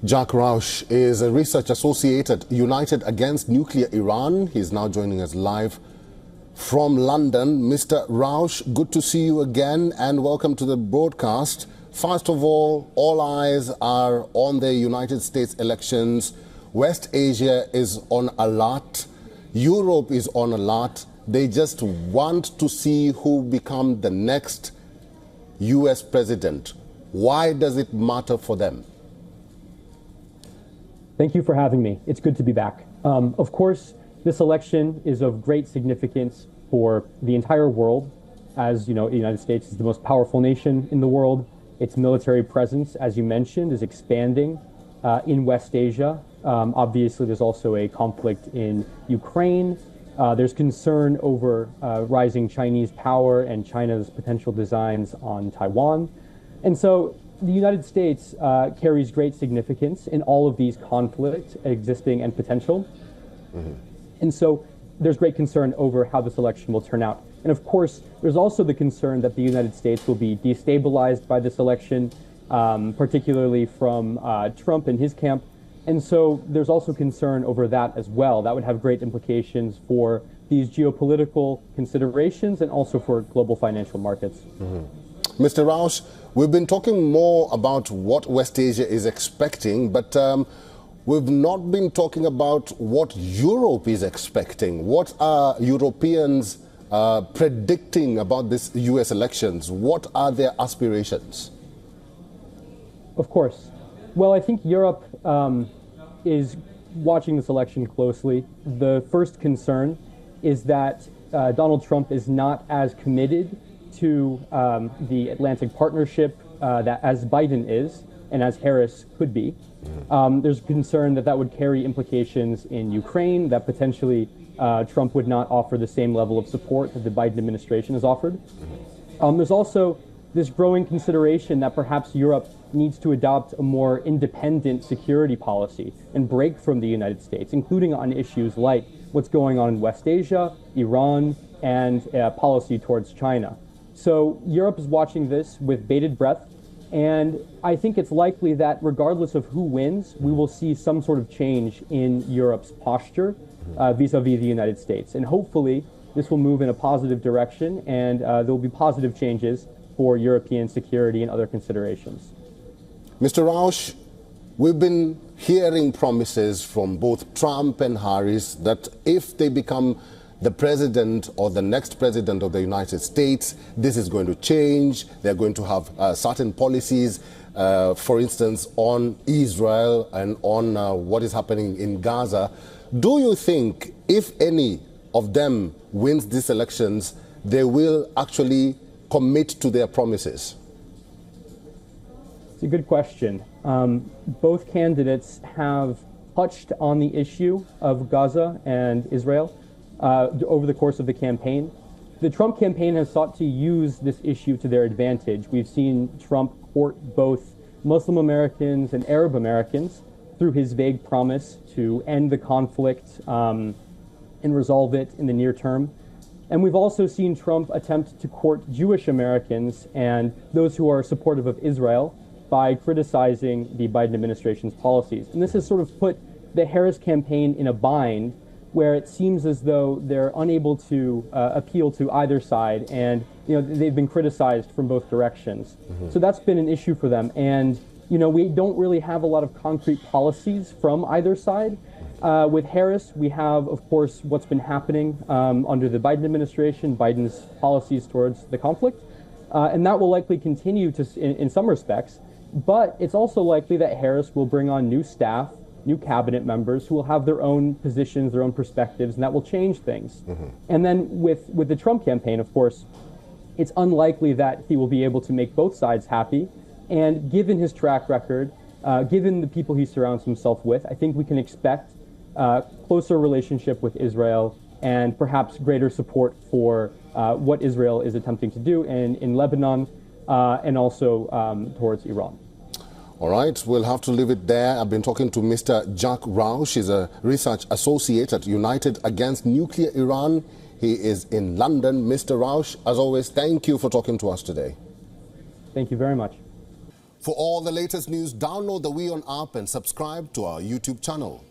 Jack Rausch is a research associate at United Against Nuclear Iran. He's now joining us live from London. Mr. Rausch, good to see you again and welcome to the broadcast. First of all eyes are on the United States elections. West Asia is on alert. Europe is on alert. They just want to see who becomes the next US president. Why does it matter for them? Thank you for having me. It's good to be back. Of course, this election is of great significance for the entire world. As you know, the United States is the most powerful nation in the world. Its military presence, as you mentioned, is expanding in West Asia. Obviously, there's also a conflict in Ukraine. There's concern over rising Chinese power and China's potential designs on Taiwan. And so the United States carries great significance in all of these conflicts, existing and potential. And so there's great concern over how this election will turn out. And of course, there's also the concern that the United States will be destabilized by this election, particularly from Trump and his camp. And so there's also concern over that as well. That would have great implications for these geopolitical considerations and also for global financial markets. Mr. Rausch, we've been talking more about what West Asia is expecting, but we've not been talking about what Europe is expecting. What are Europeans predicting about this US elections? What are their aspirations? Of course. Well, I think Europe is watching this election closely. The first concern is that Donald Trump is not as committed to the Atlantic Partnership that as Biden is and as Harris could be. There's concern that that would carry implications in Ukraine, that potentially Trump would not offer the same level of support that the Biden administration has offered. There's also this growing consideration that perhaps Europe needs to adopt a more independent security policy and break from the United States, including on issues like what's going on in West Asia, Iran, and policy towards China. So Europe is watching this with bated breath, and I think it's likely that regardless of who wins, we will see some sort of change in Europe's posture vis-a-vis the United States. And hopefully this will move in a positive direction, and there will be positive changes for European security and other considerations. Mr. Rausch, we've been hearing promises from both Trump and Harris that if they become the president or the next president of the United States, this is going to change. They're going to have certain policies, for instance, on Israel and on what is happening in Gaza. Do you think if any of them wins these elections, they will actually commit to their promises? It's a good question. Both candidates have touched on the issue of Gaza and Israel over the course of the campaign. The Trump campaign has sought to use this issue to their advantage. We've seen Trump court both Muslim Americans and Arab Americans through his vague promise to end the conflict and resolve it in the near term. And we've also seen Trump attempt to court Jewish Americans and those who are supportive of Israel by criticizing the Biden administration's policies. And this has sort of put the Harris campaign in a bind where it seems as though they're unable to appeal to either side, and they've been criticized from both directions. So that's been an issue for them. And we don't really have a lot of concrete policies from either side. With Harris, we have, of course, what's been happening under the Biden administration, Biden's policies towards the conflict, and that will likely continue in some respects. But it's also likely that Harris will bring on new staff, new cabinet members who will have their own positions, their own perspectives, and that will change things. And then with the Trump campaign, of course, it's unlikely that he will be able to make both sides happy. And given his track record, given the people he surrounds himself with, I think we can expect closer relationship with Israel and perhaps greater support for what Israel is attempting to do in Lebanon and also towards Iran. All right, we'll have to leave it there. I've been talking to Mr. Jack Rausch. He's a research associate at United Against Nuclear Iran. He is in London. Mr. Rausch, as always, thank you for talking to us today. Thank you very much. For all the latest news, download the WION app and subscribe to our YouTube channel.